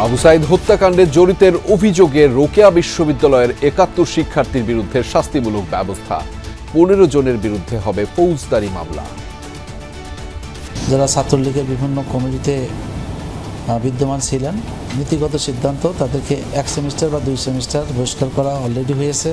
আবু সাইদ হত্যাকাণ্ডে জড়িতের অভিযোগে রোকেয়া বিশ্ববিদ্যালয়ের ৭১ শিক্ষার্থীর বিরুদ্ধে শাস্তিমূলক ব্যবস্থা, ১৫ জনের বিরুদ্ধে হবে ফৌজদারি মামলা। যারা ছাত্রলীগের বিভিন্ন কমিটিতে বিদ্যমান ছিলেন, নীতিগত সিদ্ধান্ত তাদেরকে ১ সেমিস্টার বা ২ সেমিস্টার বহিষ্কার করা অলরেডি হয়েছে।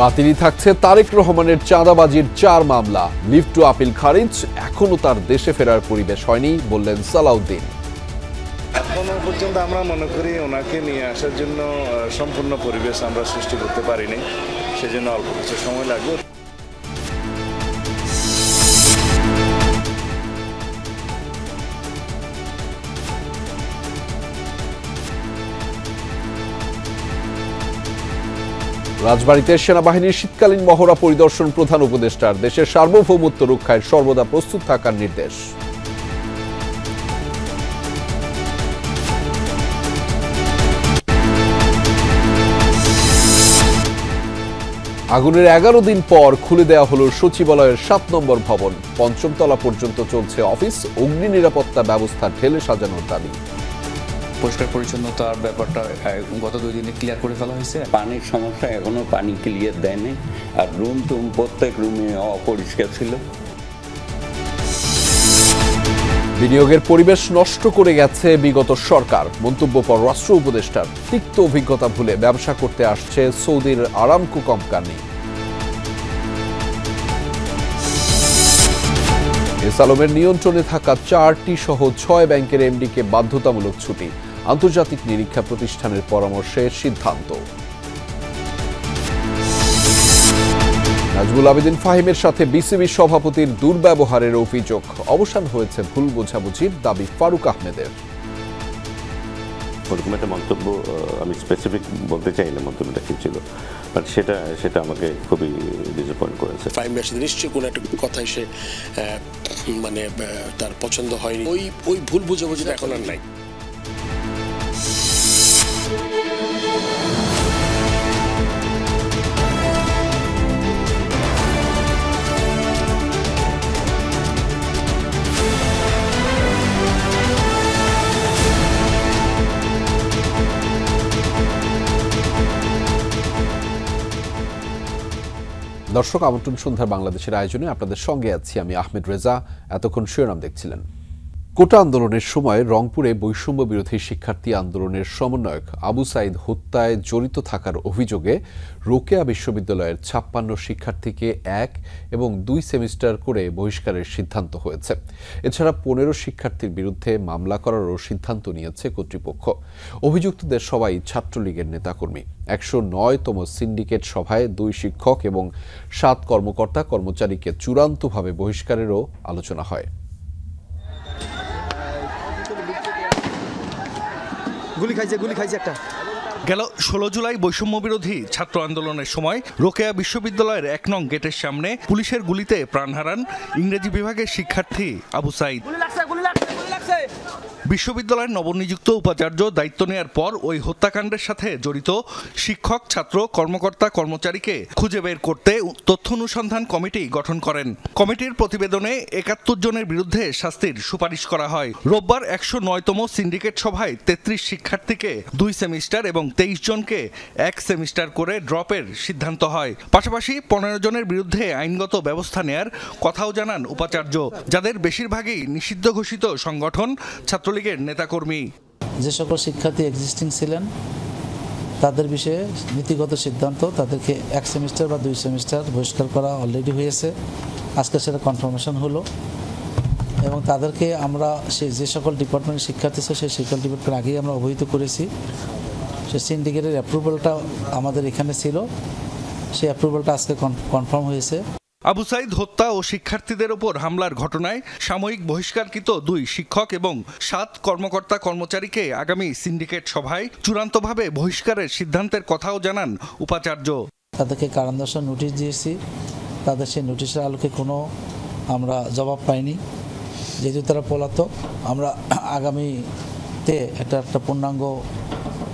বাতিলই থাকছে তারেক রহমানের চাঁদাবাজির ৪ মামলা, লিভ টু আপিল খারিজ, এখনো তার দেশে ফেরার পরিবেশ হয়নি বললেন সালাউদ্দিন। এখনো পর্যন্ত আমরা মনে করি ওনাকে নিয়ে আসার জন্য সম্পূর্ণ পরিবেশ আমরা সৃষ্টি করতে পারিনি, সেজন্য অল্প কিছু সময় লাগবে। রাজবাড়ীতে সেনাবাহিনীর শীতকালীন মহড়া পরিদর্শন প্রধান উপদেষ্টার, দেশের সার্বভৌমত্ব রক্ষায় সর্বদা প্রস্তুত থাকার নির্দেশ। আগুনের ১১ দিন পর খুলে দেওয়া হলো সচিবালয়ের ৭ নম্বর ভবন, ৫ম তলা পর্যন্ত চলছে অফিস, অগ্নি নিরাপত্তা ব্যবস্থা ঢেলে সাজানোর দাবি। পরিষ্কার পরিচ্ছন্নতার ব্যাপারটা গত ২ দিনে ক্লিয়ার করে ফেলা হয়েছে। পানির সমস্যা এখনো পানি ক্লিয়ার দেয়নি, আর রুম প্রত্যেক রুমে অপরিষ্কার ছিল। বিনিয়োগের পরিবেশ নষ্ট করে গেছে বিগত সরকার, মন্তব্য পররাষ্ট্র উপদেষ্টার। তিক্ত অভিজ্ঞতা ভুলে ব্যবসা করতে আসছে সৌদির আরামকো কোম্পানি। এস আলমের নিয়ন্ত্রণে থাকা ৪টি সহ ৬ ব্যাংকের এমডিকে বাধ্যতামূলক ছুটি, আন্তর্জাতিক নিরীক্ষা প্রতিষ্ঠানের পরামর্শের সিদ্ধান্ত। নাজমুল আবেদিন ফাহিমের সাথে বিসিবি সভাপতির দুর্ব্যবহারের অভিযোগ, অবসান হয়েছে ভুল বোঝাবুঝির দাবি ফারুক আহমেদের। ওরকম একটা মন্তব্য আমি স্পেসিফিক বলতে চাই না মন্তব্যটা কি ছিল, বাট সেটা আমাকে খুবই ডিসঅ্যাপয়েন্ট করেছে। ফাহিমের সাথে নিশ্চয়ই কোনো একটা কথাই সে মানে তার পছন্দ হয়নি, ওই ভুল বোঝাবুঝিটা এখন আর নাই। দর্শক, আমন্ত্রণ সন্ধ্যার বাংলাদেশের আয়োজনে আপনাদের সঙ্গে আছি আমি আহমেদ রেজা। এতক্ষণ শিরোনাম দেখছিলেন। কোটা আন্দোলনের সময় রংপুরে বৈষম্য বিরোধী শিক্ষার্থী আন্দোলনের সমন্বয়ক আবু সাইদ হত্যায় জড়িত থাকার অভিযোগে রোকেয়া বিশ্ববিদ্যালয়ের ৫৬ শিক্ষার্থীকে ১ এবং ২ সেমিস্টার করে বহিষ্কারের সিদ্ধান্ত হয়েছে। এছাড়া ১৫ শিক্ষার্থীর বিরুদ্ধে মামলা করারও সিদ্ধান্ত নিয়েছে কর্তৃপক্ষ। অভিযুক্তদের সবাই ছাত্রলীগের নেতাকর্মী। ১০৯তম সিন্ডিকেট সভায় ২ শিক্ষক এবং ৭ কর্মকর্তা কর্মচারীকে চূড়ান্তভাবে বহিষ্কারেরও আলোচনা হয়। গেল ১৬ জুলাই বৈষম্য বিরোধী ছাত্র আন্দোলনের সময় রোকেয়া বিশ্ববিদ্যালয়ের ১ নং গেটের সামনে পুলিশের গুলিতে প্রাণ হারান ইংরেজি বিভাগের শিক্ষার্থী আবু সাইদ। বিশ্ববিদ্যালয়ের নবনিযুক্ত উপাচার্য দায়িত্ব নেয়ার পর ওই হত্যাকাণ্ডের সাথে জড়িত শিক্ষক, ছাত্র, কর্মকর্তা, কর্মচারীকে খুঁজে বের করতে তথ্য অনুসন্ধান কমিটি গঠন করেন। কমিটির প্রতিবেদনে ৭১ জনের বিরুদ্ধে শাস্তির সুপারিশ করা হয়। রোববার ১০৯তম সিন্ডিকেট সভায় ৩৩ শিক্ষার্থীকে ২ সেমিস্টার এবং ২৩ জনকে ১ সেমিস্টার করে ড্রপের সিদ্ধান্ত হয়। পাশাপাশি ১৫ জনের বিরুদ্ধে আইনগত ব্যবস্থা নেয়ার কথাও জানান উপাচার্য, যাদের বেশিরভাগই নিষিদ্ধ ঘোষিত সংগঠন ছাত্রলীগের নেতাকর্মী। যে সকল শিক্ষার্থী এক্সিস্টিং ছিলেন তাদের বিষয়ে নীতিগত সিদ্ধান্ত, তাদেরকে ১ সেমিস্টার বা ২ সেমিস্টার বহিষ্কার করা অলরেডি হয়েছে। আজকে সেটা কনফার্মেশন হলো এবং তাদেরকে আমরা যে সকল ডিপার্টমেন্টের শিক্ষার্থী ছিল সেই সকল ডিপার্টমেন্ট আগেই আমরা অবহিত করেছি। সে সিন্ডিকেটের অ্যাপ্রুভালটা আমাদের এখানে ছিল, সেই অ্যাপ্রুভালটা আজকে কনফার্ম হয়েছে। আবু সাইদ হত্যা ও শিক্ষার্থীদের ওপর হামলার ঘটনায় সাময়িক বহিষ্কারকৃত ২ শিক্ষক এবং ৭ কর্মকর্তা কর্মচারীকে আগামী সিন্ডিকেট সভায় চূড়ান্তভাবে বহিষ্কারের সিদ্ধান্তের কথাও জানান উপাচার্য। তাদেরকে কারণ দর্শানোর নোটিশ দিয়েছি, তাদের সেই নোটিশের আলোকে কোনো আমরা জবাব পাইনি। যেহেতু তারা পলাতক, আমরা আগামীতে একটা পূর্ণাঙ্গ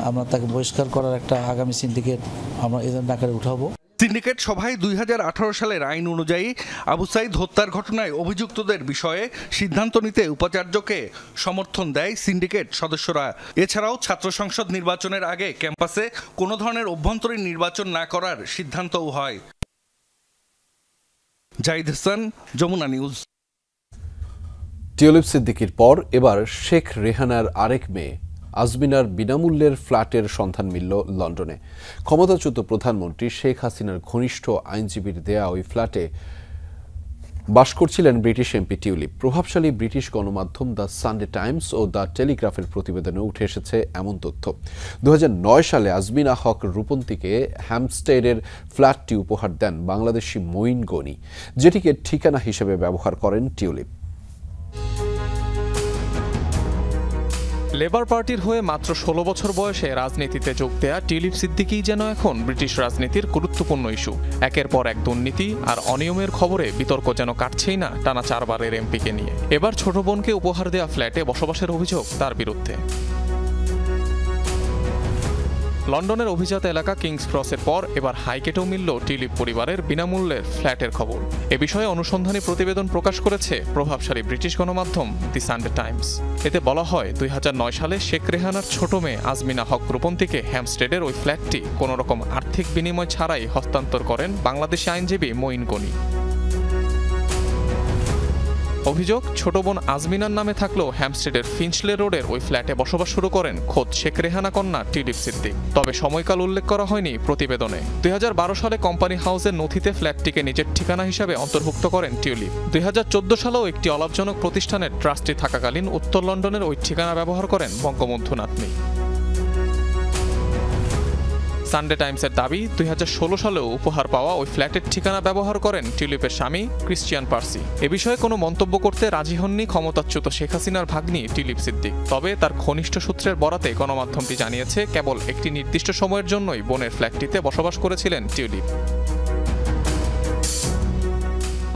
আমরা তাকে বহিষ্কার করার একটা আগামী সিন্ডিকেট আমরা এজেন্ট আকারে উঠাবো। সিন্ডিকেট সভায় 2018 সালের আইন অনুযায়ী আবু সাইদ হত্যার ঘটনায় অভিযুক্তদের বিষয়ে সিদ্ধান্ত নিতে উপাচার্যকে সমর্থন দেয় সিন্ডিকেট সদস্যরা। এছাড়াও ছাত্র সংসদ নির্বাচনের আগে ক্যাম্পাসে কোনো ধরনের অভ্যন্তরীণ নির্বাচন না করার সিদ্ধান্তও হয়। জাহিদ হাসান, যমুনা নিউজ। টিউলিপ সিদ্দিকীর পর এবার শেখ রেহানার আরেক মেয়ে আজমিনার বিনামূল্যের ফ্ল্যাটের সন্ধান মিলল লন্ডনে। ক্ষমতাচ্যুত প্রধানমন্ত্রী শেখ হাসিনার ঘনিষ্ঠ আইনজীবীর দেয়া ওই ফ্ল্যাটে বাস করছিলেন ব্রিটিশ এমপি টিউলিপ। প্রভাবশালী ব্রিটিশ গণমাধ্যম দ্য সানডে টাইমস ও দ্য টেলিগ্রাফের প্রতিবেদনে উঠে এসেছে এমন তথ্য। 2009 সালে আজমিনা হক রূপন্তীকে হ্যাম্পস্টেডের ফ্ল্যাটটি উপহার দেন বাংলাদেশি মঈন গনি, যেটিকে ঠিকানা হিসেবে ব্যবহার করেন টিউলিপ। লেবার পার্টির হয়ে মাত্র 16 বছর বয়সে রাজনীতিতে যোগ দেয়া টিউলিপ সিদ্দিকী যেন এখন ব্রিটিশ রাজনীতির গুরুত্বপূর্ণ ইস্যু। একের পর এক দুর্নীতি আর অনিয়মের খবরে বিতর্ক যেন কাটছেই না টানা 4 বারের এমপিকে নিয়ে। এবার ছোট বোনকে উপহার দেওয়া ফ্ল্যাটে বসবাসের অভিযোগ তার বিরুদ্ধে। লন্ডনের অভিজাত এলাকা কিংস ক্রসের পর এবার হাইকোর্টেও মিলল টিউলিপ পরিবারের বিনামূল্যের ফ্ল্যাটের খবর। এ বিষয়ে অনুসন্ধানী প্রতিবেদন প্রকাশ করেছে প্রভাবশালী ব্রিটিশ গণমাধ্যম দি সানডে টাইমস। এতে বলা হয় 2009 সালে শেখ রেহানার ছোট মেয়ে আজমিনা হক রূপন্তীকে হ্যাম্পস্টেডের ওই ফ্ল্যাটটি কোনো রকম আর্থিক বিনিময় ছাড়াই হস্তান্তর করেন বাংলাদেশি আইনজীবী মঈন গনি। অভিযোগ, ছোট বোন আজমিনার নামে থাকলেও হ্যাম্পস্টেডের ফিঞ্চলে রোডের ওই ফ্ল্যাটে বসবাস শুরু করেন খোদ শেখ রেহানা কন্যা টিউলিপ সিদ্দিক। তবে সময়কাল উল্লেখ করা হয়নি প্রতিবেদনে। 2012 সালে কোম্পানি হাউসের নথিতে ফ্ল্যাটটিকে নিজের ঠিকানা হিসাবে অন্তর্ভুক্ত করেন টিউলিপ। 2014 সালেও একটি অলাভজনক প্রতিষ্ঠানের ট্রাস্টি থাকাকালীন উত্তর লন্ডনের ওই ঠিকানা ব্যবহার করেন বঙ্গবন্ধু নাতনি। সানডে টাইমসের দাবি, 2016 সালেও উপহার পাওয়া ওই ফ্ল্যাটের ঠিকানা ব্যবহার করেন টিউলিপের স্বামী ক্রিশ্চিয়ান পার্সি। এ বিষয়ে কোনো মন্তব্য করতে রাজি হননি ক্ষমতাচ্যুত শেখ হাসিনার ভাগ্নি টিউলিপ সিদ্দিক। তবে তার ঘনিষ্ঠ সূত্রের বরাতে গণমাধ্যমটি জানিয়েছে কেবল একটি নির্দিষ্ট সময়ের জন্যই বোনের ফ্ল্যাটটিতে বসবাস করেছিলেন টিউলিপ।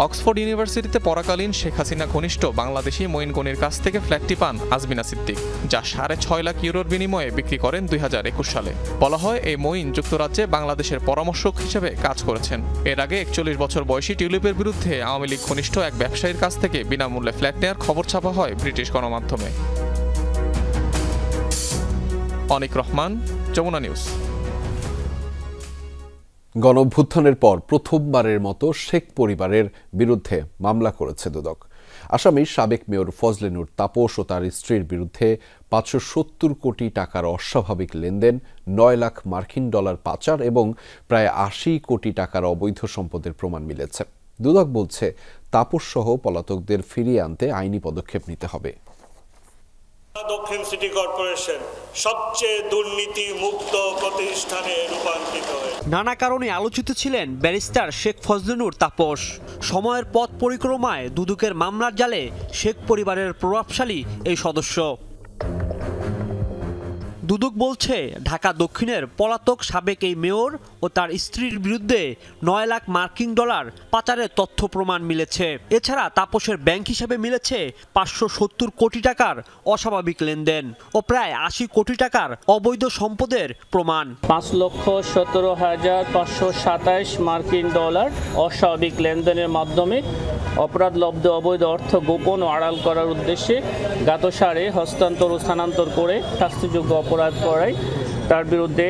অক্সফোর্ড ইউনিভার্সিটিতে পড়াকালীন শেখ হাসিনা ঘনিষ্ঠ বাংলাদেশি মঈন গনির কাছ থেকে ফ্ল্যাটটি পান আজমিনা সিদ্দিক, যা 6.5 লাখ ইউরোর বিনিময়ে বিক্রি করেন 2021 সালে। বলা হয় এই মঈন যুক্তরাজ্যে বাংলাদেশের পরামর্শক হিসেবে কাজ করেছেন। এর আগে 41 বছর বয়সী টিউলিপের বিরুদ্ধে আওয়ামী লীগ ঘনিষ্ঠ এক ব্যবসায়ীর কাছ থেকে বিনামূল্যে ফ্ল্যাট নেওয়ার খবর ছাপা হয় ব্রিটিশ গণমাধ্যমে। অনিক রহমান, যমুনা নিউজ। গণঅভ্যুত্থানের পর প্রথমবারের মতো শেখ পরিবারের বিরুদ্ধে মামলা করেছে দুদক। আসামি সাবেক মেয়র ফজলে নূর তাপস ও তার স্ত্রীর বিরুদ্ধে 570 কোটি টাকার অস্বাভাবিক লেনদেন, 9 লাখ মার্কিন ডলার পাচার এবং প্রায় 80 কোটি টাকার অবৈধ সম্পদের প্রমাণ মিলেছে। দুদক বলছে তাপস সহ পলাতকদের ফিরিয়ে আনতে আইনি পদক্ষেপ নিতে হবে। দক্ষিণ সিটি কর্পোরেশন সবচেয়ে দুর্নীতি মুক্ত প্রতিষ্ঠানে রূপান্তরিত হয়েছে। নানা কারণে আলোচিত ছিলেন ব্যারিস্টার শেখ ফজলে নূর তাপস। সময়ের পথ পরিক্রমায় দুদকের মামলার জালে শেখ পরিবারের প্রভাবশালী এই সদস্য। দুদক বলছে ঢাকা দক্ষিণের পলাতক সাবেক এই মেয়র ও তার স্ত্রীর বিরুদ্ধে 9 লাখ মার্কিন ডলার পাচারের তথ্য প্রমাণ মিলেছে। এছাড়া তাপসের ব্যাংক হিসেবে মিলেছে 570 কোটি টাকার অস্বাভাবিক লেনদেন ও প্রায় 80 কোটি টাকার অবৈধ সম্পদের প্রমাণ। 5,17,527 মার্কিন ডলার অস্বাভাবিক লেনদেনের মাধ্যমে অপরাধলব্ধ অবৈধ অর্থ গোপন ও আড়াল করার উদ্দেশ্যে জ্ঞাতসারে হস্তান্তর ও স্থানান্তর করে শাস্তিযোগ্য অপরাধ করায় তার বিরুদ্ধে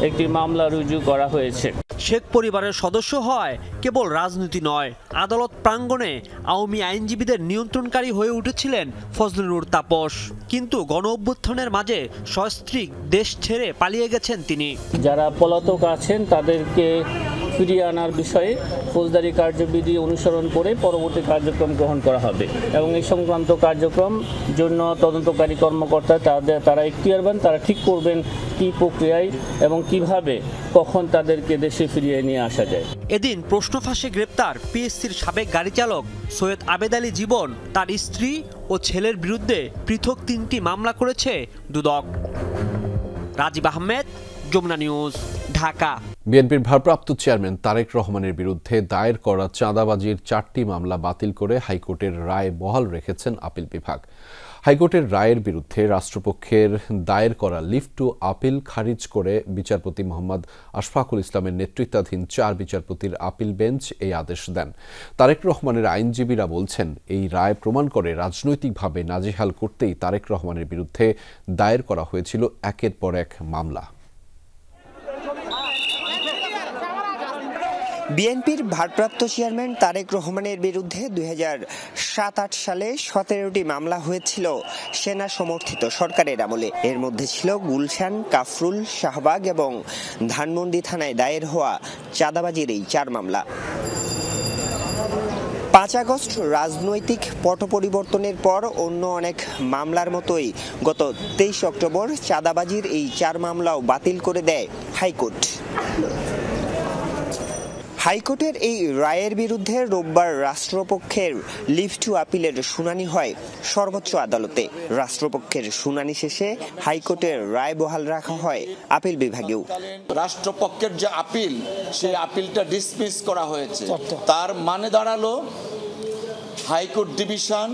একটি মামলা রুজু করা হয়েছে। শেখ পরিবারের সদস্য হয় কেবল রাজনীতি নয়, আদালত প্রাঙ্গণে আওয়ামী আইনজীবীদের নিয়ন্ত্রণকারী হয়ে উঠেছিলেন ফজলে নূর তাপস। কিন্তু গণঅভ্যুত্থানের মাঝে সস্ত্রীক দেশ ছেড়ে পালিয়ে গেছেন তিনি। যারা পলাতক আছেন তাদেরকে ফিরিয়ে আনার বিষয়ে ফৌজদারি কার্যবিধি অনুসরণ করে পরবর্তী কার্যক্রম গ্রহণ করা হবে এবং এই সংক্রান্ত কার্যক্রম জন্য তদন্তকারী কর্মকর্তা তারা এখতিয়ারবান, তারা ঠিক করবেন কি প্রক্রিয়ায় এবং কিভাবে কখন তাদেরকে দেশে ফিরিয়ে নিয়ে আসা যায়। এদিন প্রশ্ন ফাঁসে গ্রেপ্তার পিএসসির সাবেক গাড়ি চালক সৈয়দ আবেদ আলী জীবন, তার স্ত্রী ও ছেলের বিরুদ্ধে পৃথক 3টি মামলা করেছে দুদক। রাজীব আহমেদ, যমুনা নিউজ, ঢাকা। বিএনপির ভারপ্রাপ্ত চেয়ারম্যান তারেক রহমানের বিরুদ্ধে দায়ের করা চাঁদাবাজির 4টি মামলা বাতিল করে হাইকোর্টের রায় বহাল রেখেছেন আপিল বিভাগ। হাইকোর্টের রায়ের বিরুদ্ধে রাষ্ট্রপক্ষের দায়ের করা লিভ টু আপিল খারিজ করে বিচারপতি মোহাম্মদ আশফাকুল ইসলামের নেতৃত্বাধীন 4 বিচারপতির আপিল বেঞ্চ এই আদেশ দেন। তারেক রহমানের আইনজীবীরা বলছেন, এই রায় প্রমাণ করে রাজনৈতিকভাবে নাজেহাল করতেই তারেক রহমানের বিরুদ্ধে দায়ের করা হয়েছিল একের পর এক মামলা। বিএনপির ভারপ্রাপ্ত চেয়ারম্যান তারেক রহমানের বিরুদ্ধে 2007-08 সালে 17টি মামলা হয়েছিল সেনা সমর্থিত সরকারের আমলে। এর মধ্যে ছিল গুলশান, কাফরুল, শাহবাগ এবং ধানমন্ডি থানায় দায়ের হওয়া চাঁদাবাজির এই 4 মামলা। 5 আগস্ট রাজনৈতিক পট পরিবর্তনের পর অন্য অনেক মামলার মতোই গত 23 অক্টোবর চাঁদাবাজির এই 4 মামলাও বাতিল করে দেয় হাইকোর্ট। হাইকোর্টের এই রায়ের বিরুদ্ধে রোববার রাষ্ট্রপক্ষের লিভ টু আপিলের শুনানি হয় সর্বোচ্চ আদালতে। রাষ্ট্রপক্ষের শুনানি শেষে হাইকোর্টের রায় বহাল রাখা হয় আপিল বিভাগেও। রাষ্ট্রপক্ষের যে আপিল, সেই আপিলটা ডিসমিস করা হয়েছে। তার মানে দাঁড়ালো হাইকোর্ট ডিভিশন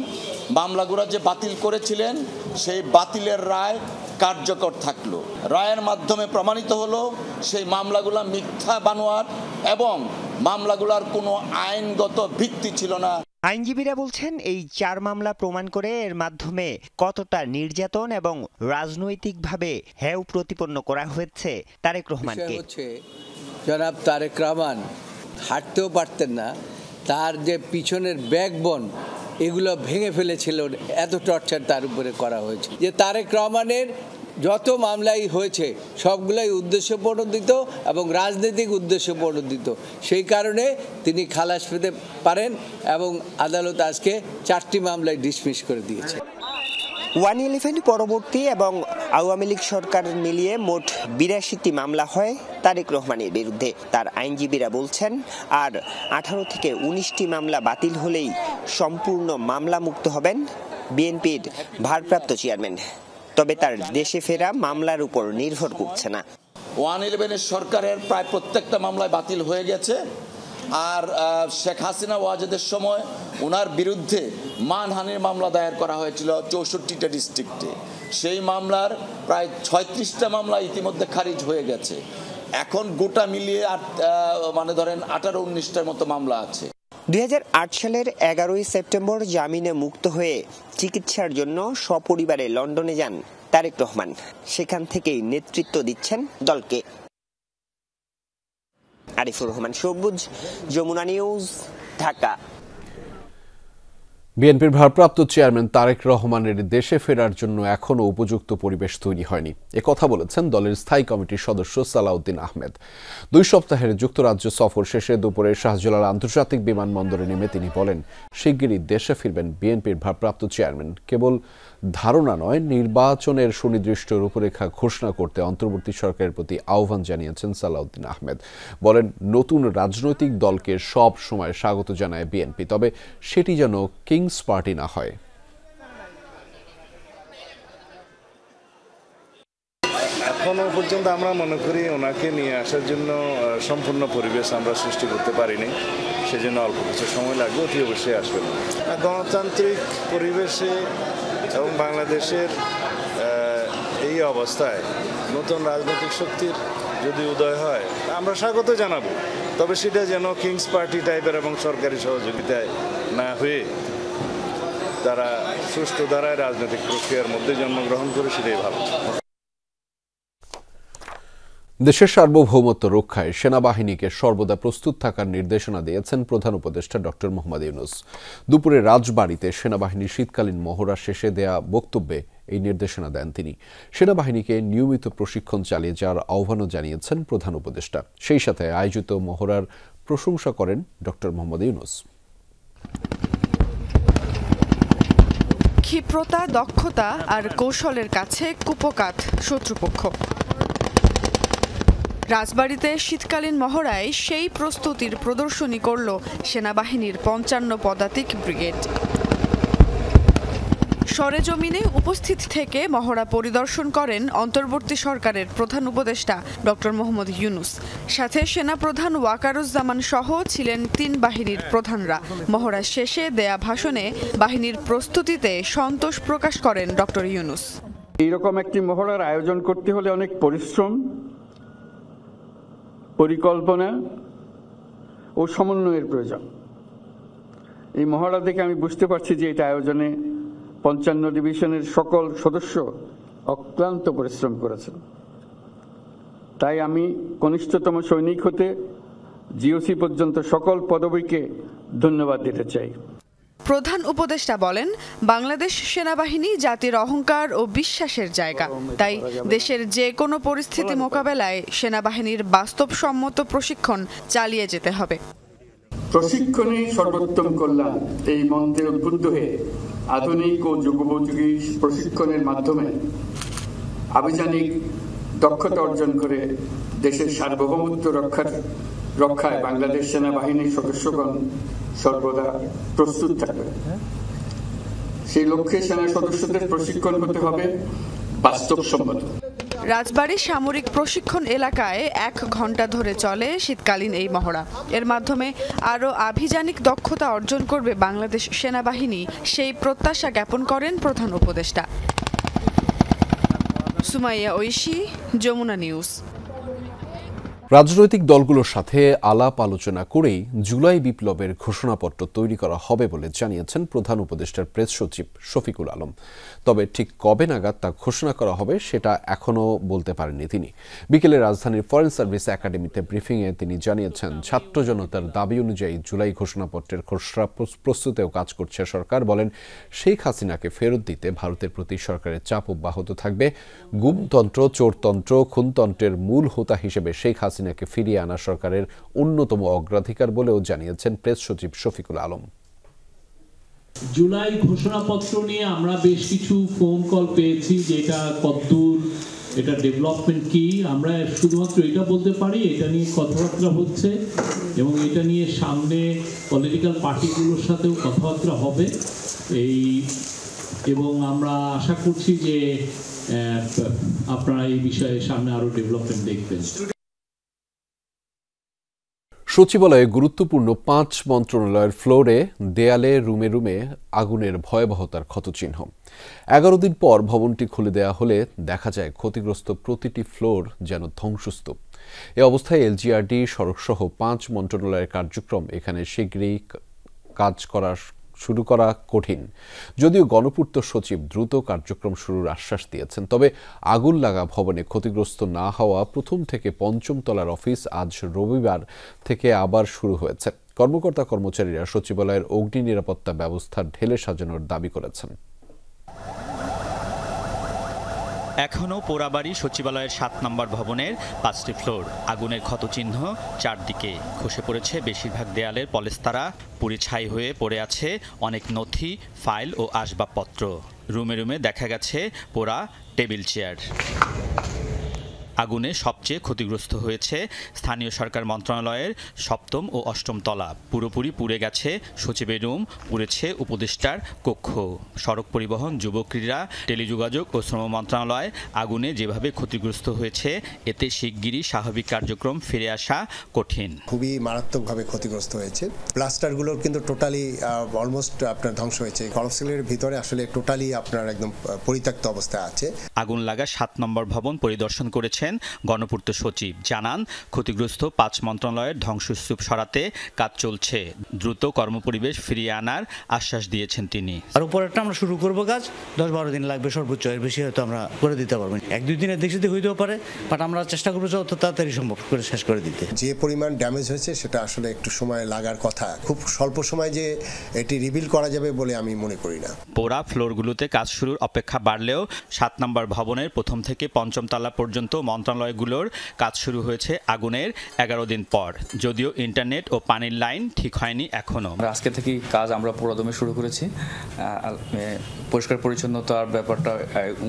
মামলাগুলো যে বাতিল করেছিলেন সেই বাতিলের রায় কার্যকর থাকলো। রায়ের মাধ্যমে প্রমাণিত হলো সেই মামলাগুলো মিথ্যা বানোয়াট এবং মামলাগুলোর কোনো আইনগত ভিত্তি ছিল না। আইনজীবীরা বলছেন, এই 4 মামলা প্রমাণ করে এর মাধ্যমে কতটা নির্যাতন এবং রাজনৈতিকভাবে হেয় প্রতিপন্ন করা হয়েছে তারেক রহমানকে। জনাব তারেক রহমান হাঁটতেও পারতেন না, তার যে পিছনের ব্যাকবোন এগুলো ভেঙে ফেলেছিল, এত টর্চার তার উপরে করা হয়েছে। যে তারেক রহমানের যত মামলাই হয়েছে সবগুলাই উদ্দেশ্যপ্রণোদিত এবং রাজনৈতিক উদ্দেশ্যপ্রণোদিত, সেই কারণে তিনি খালাস পেতে পারেন এবং আদালত আজকে 4টি মামলায় ডিসমিস করে দিয়েছে। 111 পরবর্তী এবং আওয়ামী লীগ সরকার মিলিয়ে মোট 82টি মামলা হয় তারেক রহমানের বিরুদ্ধে। তার আইনজীবীরা বলছেন, আর 18 থেকে 19টি মামলা বাতিল হলেই সম্পূর্ণ মামলা মুক্ত হবেন বিএনপির ভারপ্রাপ্ত চেয়ারম্যান। তবে তার দেশে ফেরা মামলার উপর নির্ভর করছে না। 111 সরকারের প্রায় প্রত্যেকটা মামলায় বাতিল হয়ে গেছে। আর শেখ হাসিনা ওয়াজেদের সময় ওনার বিরুদ্ধে মানহানির মামলা দায়ের করা হয়েছিল 64টা ডিস্ট্রিক্টে। সেই মামলার প্রায় 36টা মামলা ইতিমধ্যে খারিজ হয়ে গেছে। এখন গোটা মিলিয়ে মানে ধরেন 18-19টার মতো মামলা আছে। 2008 সালের 11ই সেপ্টেম্বর জামিনে মুক্ত হয়ে চিকিৎসার জন্য সপরিবারে লন্ডনে যান তারেক রহমান। সেখান থেকেই নেতৃত্ব দিচ্ছেন দলকে। আরিফুর রহমান সবুজ, যমুনা নিউজ, ঢাকা। বিএনপির ভারপ্রাপ্ত চেয়ারম্যান তারেক রহমানের দেশে ফেরার জন্য এখনও উপযুক্ত পরিবেশ তৈরি হয়নি, একথা বলেছেন দলের স্থায়ী কমিটির সদস্য সালাউদ্দিন আহমেদ। 2 সপ্তাহের যুক্তরাজ্য সফর শেষে দুপুরে শাহজালাল আন্তর্জাতিক বিমানবন্দরে নেমে তিনি বলেন, শিগগিরই দেশে ফিরবেন বিএনপির ভারপ্রাপ্ত চেয়ারম্যান। কেবল ধারণা নয়, নির্বাচনের সুনির্দিষ্ট রূপরেখা ঘোষণা করতে অন্তর্বর্তী সরকারের প্রতি আহ্বান জানিয়েছেন সালাউদ্দিন আহমেদ। বলেন, নতুন রাজনৈতিক দলকে সব সময় স্বাগত জানায় বিএনপি, তবে সেটি যেন কিংস পার্টি না হয়। এখনো পর্যন্ত আমরা মনে করি ওনাকে নিয়ে আসার জন্য সম্পূর্ণ পরিবেশ আমরা সৃষ্টি করতে পারিনি, সেজন্য অল্প কিছু সময় লাগবে, অতি অবশ্যই আসবেন। গণতান্ত্রিক পরিবেশে এবং বাংলাদেশের এই অবস্থায় নতুন রাজনৈতিক শক্তির যদি উদয় হয় আমরা স্বাগত জানাবো, তবে সেটা যেন কিংস পার্টি টাইপের এবং সরকারি সহযোগিতায় না হয়ে তারা সুষ্ঠু ধারায় রাজনৈতিক প্রক্রিয়ার মধ্যে জন্মগ্রহণ করে, সেটাই ভালো। দেশের সার্বভৌমত্ব রক্ষায় সেনাবাহিনীকে সর্বদা প্রস্তুত থাকার নির্দেশনা দিয়েছেন প্রধান উপদেষ্টা ডক্টর মোহাম্মদ ইউনূস। দুপুরে রাজবাড়ীতে সেনাবাহিনীর শীতকালীন মহড়া শেষে দেয়া বক্তব্যে এই নির্দেশনা দেন তিনি। সেনাবাহিনীকে নিয়মিত প্রশিক্ষণ চালিয়ে যাওয়ার আহ্বানও জানিয়েছেন প্রধান উপদেষ্টা। সেই সাথে আয়োজিত মহড়ার প্রশংসা করেন ডক্টর মোহাম্মদ ইউনূস। ক্ষিপ্রতা, দক্ষতা আর কৌশলের কাছে কুপকাত শত্রুপক্ষ। রাজবাড়ীতে শীতকালীন মহড়ায় সেই প্রস্তুতির প্রদর্শনী করল সেনাবাহিনীর 55 পদাতিক ব্রিগেড। সরেজমিনে উপস্থিত থেকে মহড়া পরিদর্শন করেন অন্তর্বর্তী সরকারের প্রধান উপদেষ্টা ডক্টর মোহাম্মদ ইউনূস। সাথে সেনাপ্রধান ওয়াকারুজ্জামান সহ ছিলেন ৩ বাহিনীর প্রধানরা। মহড়া শেষে দেয়া ভাষণে বাহিনীর প্রস্তুতিতে সন্তোষ প্রকাশ করেন ডক্টর ইউনূস। এইরকম একটি মহড়ার আয়োজন করতে হলে অনেক পরিশ্রম, পরিকল্পনা ও সমন্বয়ের প্রয়োজন। এই মহড়া দেখে আমি বুঝতে পারছি যে এটা আয়োজনে ৫৫ ডিভিশনের সকল সদস্য অক্লান্ত পরিশ্রম করেছেন। তাই আমি কনিষ্ঠতম সৈনিক হতে জিওসি পর্যন্ত সকল পদবীকে ধন্যবাদ দিতে চাই। প্রধান উপদেষ্টা বলেন, বাংলাদেশ সেনাবাহিনী জাতির অহংকার ও বিশ্বাসের জায়গা। তাই দেশের যে কোনো পরিস্থিতি মোকাবেলায় সেনাবাহিনীর বাস্তবসম্মত প্রশিক্ষণ চালিয়ে যেতে হবে। প্রশিক্ষণে সর্বোত্তম কল্যাণ এই মন্ত্রে উদ্বুদ্ধ হয়ে আধুনিক ও যুগোপযোগী প্রশিক্ষণের মাধ্যমে আভিযানিক দক্ষতা অর্জন করে দেশের সার্বভৌমত্ব রক্ষায় বাংলাদেশ সেনাবাহিনীর সদস্যগণ সর্বদা প্রস্তুত থাকবে। সেই লক্ষ্যে সেনা সদস্যদের প্রশিক্ষণ হতে হবে বাস্তবসম্মত। রাজবাড়ী সামরিক প্রশিক্ষণ এলাকায় ১ ঘণ্টা ধরে চলে শীতকালীন এই মহড়া। এর মাধ্যমে আরও আভিযানিক দক্ষতা অর্জন করবে বাংলাদেশ সেনাবাহিনী, সেই প্রত্যাশা জ্ঞাপন করেন প্রধান উপদেষ্টা। সুমাইয়া ঐশী, যমুনা নিউজ। রাজনৈতিক দলগুলোর সাথে আলাপ আলোচনা করেই জুলাই বিপ্লবের ঘোষণাপত্র তৈরি করা হবে বলে জানিয়েছেন প্রধান উপদেষ্টার প্রেস সচিব শফিকুল আলম। তবে ঠিক কবে নাগাদ তা ঘোষণা করা হবে সেটা এখনও বলতে পারেননি তিনি। বিকেলে রাজধানীর ফরেন সার্ভিস একাডেমিতে ব্রিফিংয়ে তিনি জানিয়েছেন, ছাত্র জনতার দাবি অনুযায়ী জুলাই ঘোষণাপত্রের খসড়া প্রস্তুতেও কাজ করছে সরকার। বলেন, শেখ হাসিনাকে ফেরত দিতে ভারতের প্রতি সরকারের চাপ অব্যাহত থাকবে। গুমতন্ত্র, চোরতন্ত্র, খুনতন্ত্রের মূল হোতা হিসেবে শেখ হাসিনাকে ফিরিয়ে আনা সরকারের অন্যতম অগ্রাধিকার বলেও জানিয়েছেন প্রেস সচিব শফিকুল আলম। জুলাই ঘোষণাপত্র নিয়ে আমরা বেশ কিছু ফোন কল পেয়েছি যে এটা কতদূর, এটা ডেভেলপমেন্ট কি। আমরা শুধুমাত্র এটা বলতে পারি এটা নিয়ে কথাবার্তা হচ্ছে এবং এটা নিয়ে সামনে পলিটিক্যাল পার্টিগুলোর সাথেও কথাবার্তা হবে এবং আমরা আশা করছি যে আপনারা এই বিষয়ে সামনে আরো ডেভেলপমেন্ট দেখবেন। সচিবালয়ে গুরুত্বপূর্ণ ৫ মন্ত্রণালয়ের ফ্লোরে, দেয়ালে, রুমে রুমে আগুনের ভয়াবহতার ক্ষতচিহ্ন। ১১ দিন পর ভবনটি খুলে দেওয়া হলে দেখা যায় ক্ষতিগ্রস্ত প্রতিটি ফ্লোর যেন ধ্বংসস্তূপ। এ অবস্থায় এলজিআরডি, সড়কসহ ৫ মন্ত্রণালয়ের কার্যক্রম এখানে শীঘ্রই শুরু করা কঠিন। যদিও গণপূর্ত সচিব দ্রুত কার্যক্রম শুরুর আশ্বাস দিয়েছেন, তবে আগুন লাগা ভবনে ক্ষতিগ্রস্ত না হওয়া প্রথম থেকে ৫ম তলার অফিস আজ রবিবার থেকে আবার শুরু হয়েছে। কর্মকর্তা কর্মচারীরা সচিবালয়ের অগ্নি নিরাপত্তা ব্যবস্থা ঢেলে সাজানোর দাবি করেছেন। এখনও পোড়াবাড়ি সচিবালয়ের ৭ নম্বর ভবনের ৫টি ফ্লোর। আগুনের ক্ষতচিহ্ন চারদিকে, খসে পড়েছে বেশিরভাগ দেয়ালের পলেস্তারা, পুড়ে ছাই হয়ে পড়ে আছে অনেক নথি, ফাইল ও আসবাবপত্র। রুমে রুমে দেখা গেছে পোড়া টেবিল চেয়ার। আগুনে সবচেয়ে ক্ষতিগ্রস্ত হয়েছে স্থানীয় সরকার মন্ত্রণালয়ের ৭ম ও ৮ম তলা। পুরোপুরি পুড়ে গেছে সচিবের রুম, পুড়েছে উপদেষ্টার কক্ষ। সড়ক পরিবহন, যুব ক্রীড়া, টেলিযোগাযোগ ও শ্রম মন্ত্রণালয় আগুনে যেভাবে ক্ষতিগ্রস্ত হয়েছে, এতে শিগগিরই স্বাভাবিক কার্যক্রম ফিরে আসা কঠিন। খুবই মারাত্মকভাবে ক্ষতিগ্রস্ত হয়েছে। প্লাস্টারগুলোর কিন্তু টোটালি অলমোস্ট আপনার ধ্বংস হয়েছে। কলসিলের ভিতরে আসলে টোটালি আপনার একদম পরিত্যক্ত অবস্থায় আছে। আগুন লাগা ৭ নম্বর ভবন পরিদর্শন করেছে গণপূর্ত সচিব। জানান, ক্ষতিগ্রস্ত ৫ মন্ত্রণালয়ের ধ্বংসস্তূপ সরাতে কাজ চলছে। দ্রুত কর্মপরিবেশ ফিরিয়ে আনার আশ্বাস দিয়েছেন তিনি। আর উপরেরটা আমরা শুরু করবো কাজ, ১০-১২ দিন লাগবে সর্বোচ্চ, এর বেশি হয়তো আমরা করে দিতে পারবো। ১-২ দিনের দিক থেকে হইতেও পারে, বাট আমরা চেষ্টা করবো যত তাড়াতাড়ি সম্ভব করে শেষ করে দিতে। যে পরিমাণ ড্যামেজ হয়েছে সেটা আসলে একটু সময় লাগার কথা। খুব স্বল্প সময় যে এটি রিবিল করা যাবে বলে আমি মনে করি না। পোড়া ফ্লোরগুলোতে কাজ শুরুর অপেক্ষা বাড়লেও ৭ নম্বর ভবনের ১ম থেকে ৫ম তলা পর্যন্ত মন্ত্রণালয়গুলোর কাজ শুরু হয়েছে আগুনের ১১ দিন পর। যদিও ইন্টারনেট ও পানির লাইন ঠিক হয়নি এখনো। আজকে থেকে কাজ আমরা পুরোদমে শুরু করেছি। পরিষ্কার পরিচ্ছন্নতার ব্যাপারটা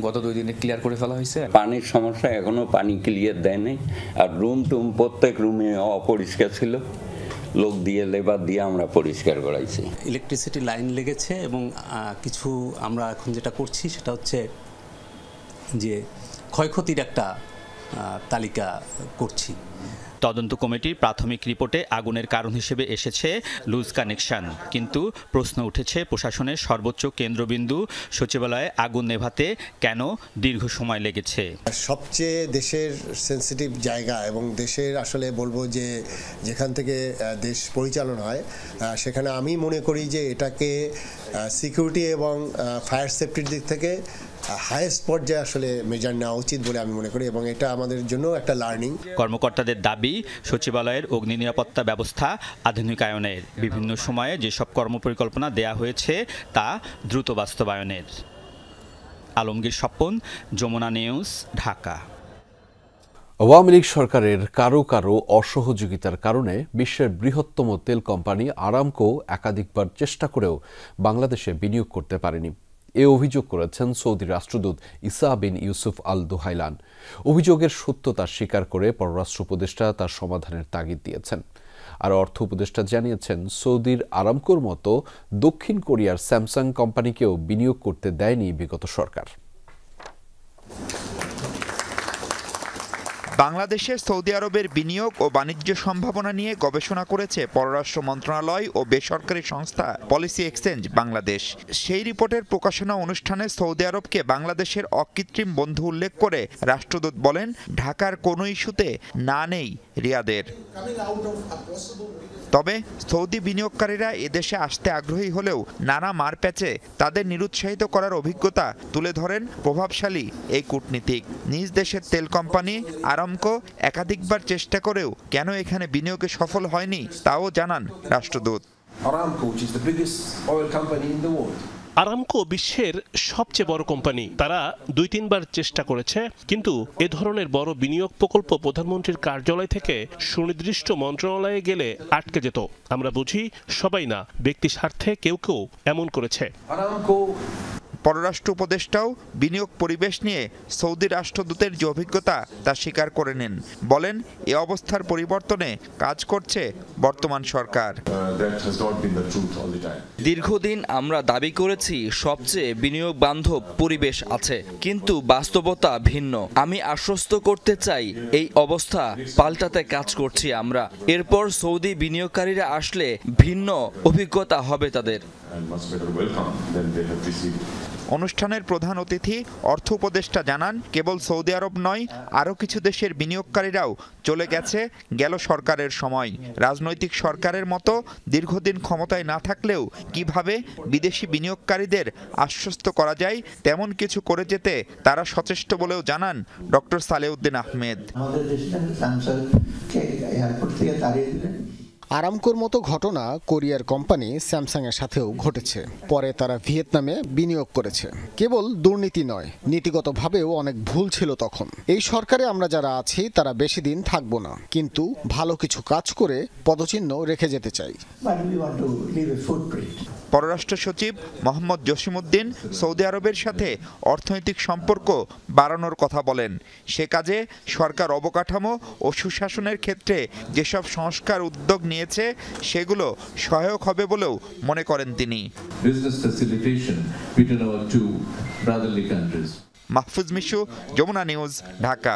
গত 2 দিনে ক্লিয়ার করে ফেলা হয়েছে। পানির সমস্যা, এখনো পানি ক্লিয়ার দেয় নাই। আর রুম টুম প্রত্যেক রুমে অপরিষ্কার ছিল। লোক দিয়ে লেবার দিয়ে আমরা পরিষ্কার করাইছি। ইলেকট্রিসিটি লাইন লেগেছে এবং কিছু আমরা এখন যেটা করছি সেটা হচ্ছে যে ক্ষয়ক্ষতির একটা তালিকা করছি। তদন্ত কমিটির প্রাথমিক রিপোর্টে আগুনের কারণ হিসেবে এসেছে লুজ কানেকশন, কিন্তু প্রশ্ন উঠেছে প্রশাসনের সর্বোচ্চ কেন্দ্রবিন্দু সচিবালয়ে আগুন নেভাতে কেন দীর্ঘ সময় লেগেছে। সবচেয়ে দেশের সেন্সিটিভ জায়গা এবং দেশের আসলে বলবো যে যেখান থেকে দেশ পরিচালনা হয় সেখানে আমি মনে করি যে এটাকে সিকিউরিটি এবং ফায়ার সেফটির দিক থেকে হাইয়েস্ট পর্যায়ে আসলে মেজার নেওয়া উচিত বলে আমি মনে করি এবং এটা আমাদের জন্য একটা লার্নিং। কর্মকর্তাদের দাবি সচিবালয়ের অগ্নি নিরাপত্তা ব্যবস্থা আধুনিকায়নের, বিভিন্ন সময়ে যেসব কর্মপরিকল্পনা দেয়া হয়েছে তা দ্রুত বাস্তবায়নের। আলমগীর স্বপন, যমুনা নিউজ, ঢাকা। আওয়ামী লীগ সরকারের কারো কারো অসহযোগিতার কারণে বিশ্বের বৃহত্তম তেল কোম্পানি আরামকো একাধিকবার চেষ্টা করেও বাংলাদেশে বিনিয়োগ করতে পারেনি। এ অভিযোগ করেছেন সৌদি রাষ্ট্রদূত ইসা বিন ইউসুফ আল দুহাইলান। অভিযোগের সত্যতা স্বীকার করে পররাষ্ট্র উপদেষ্টা তার সমাধানের তাগিদ দিয়েছেন। আর অর্থ উপদেষ্টা জানিয়েছেন, সৌদির আরামকোর মতো দক্ষিণ কোরিয়ার স্যামসাং কোম্পানিকেও বিনিয়োগ করতে দেয়নি বিগত সরকার। বাংলাদেশে সৌদি আরবের বিনিয়োগ ও বাণিজ্য সম্ভাবনা নিয়ে গবেষণা করেছে পররাষ্ট্র মন্ত্রণালয় ও বেসরকারি সংস্থা পলিসি এক্সচেঞ্জ বাংলাদেশ। সেই রিপোর্টের প্রকাশনা অনুষ্ঠানে সৌদি আরবকে বাংলাদেশের অকৃত্রিম বন্ধু উল্লেখ করে রাষ্ট্রদূত বলেন, ঢাকার কোনো ইস্যুতে না নেই রিয়াদের। তবে সৌদি বিনিয়োগকারীরা এদেশে আসতে আগ্রহী হলেও নানা মারপ্যাচে তাদের নিরুৎসাহিত করার অভিজ্ঞতা তুলে ধরেন প্রভাবশালী এই কূটনীতিক। নিজ দেশের তেল কোম্পানি আরামকো একাধিকবার চেষ্টা করেও কেন এখানে বিনিয়োগে সফল হয়নি তাও জানান রাষ্ট্রদূত। আরামকো বিশ্বের সবচেয়ে বড় কোম্পানি। তারা 2-3 বার চেষ্টা করেছে, কিন্তু এ ধরনের বড় বিনিয়োগ প্রকল্প প্রধানমন্ত্রীর কার্যালয় থেকে সুনির্দিষ্ট মন্ত্রণালয়ে গেলে আটকে যেত। আমরা বুঝি সবাই না, ব্যক্তি স্বার্থে কেউ কেউ এমন করেছে। পররাষ্ট্র উপদেষ্টাও বিনিয়োগ পরিবেশ নিয়ে সৌদি রাষ্ট্রদূতের যে অভিজ্ঞতা তা স্বীকার করে নেন। বলেন, এ অবস্থার পরিবর্তনে কাজ করছে বর্তমান সরকার। দীর্ঘদিন আমরা দাবি করেছি সবচেয়ে বিনিয়োগ বান্ধব পরিবেশ আছে, কিন্তু বাস্তবতা ভিন্ন। আমি আশ্বস্ত করতে চাই এই অবস্থা পাল্টাতে কাজ করছি আমরা। এরপর সৌদি বিনিয়োগকারীরা আসলে ভিন্ন অভিজ্ঞতা হবে তাদের। অনুষ্ঠানের প্রধান অতিথি অর্থ উপদেষ্টা জানান, কেবল সৌদি আরব নয়, আরও কিছু দেশের বিনিয়োগকারীরাও চলে গেছে গেল সরকারের সময়। রাজনৈতিক সরকারের মতো দীর্ঘদিন ক্ষমতায় না থাকলেও কিভাবে বিদেশি বিনিয়োগকারীদের আশ্বস্ত করা যায় তেমন কিছু করে যেতে তারা সচেষ্ট বলেও জানান ডক্টর সালেউদ্দিন আহমেদ। আরামকোর মতো ঘটনা কোরিয়ার কোম্পানি স্যামসাংয়ের সাথেও ঘটেছে। পরে তারা ভিয়েতনামে বিনিয়োগ করেছে। কেবল দুর্নীতি নয়, নীতিগতভাবেও অনেক ভুল ছিল তখন। এই সরকারে আমরা যারা আছি তারা বেশি দিন থাকবো না, কিন্তু ভালো কিছু কাজ করে পদচিহ্ন রেখে যেতে চাই। পররাষ্ট্র সচিব মোহাম্মদ জসিমউদ্দিন সৌদি আরবের সাথে অর্থনৈতিক সম্পর্ক বাড়ানোর কথা বলেন। সে কাজে সরকার অবকাঠামো ও সুশাসনের ক্ষেত্রে যেসব সংস্কার উদ্যোগ নিয়েছে সেগুলো সহায়ক হবে বলেও মনে করেন তিনি। মাহফুজ মিশু, যমুনা নিউজ, ঢাকা।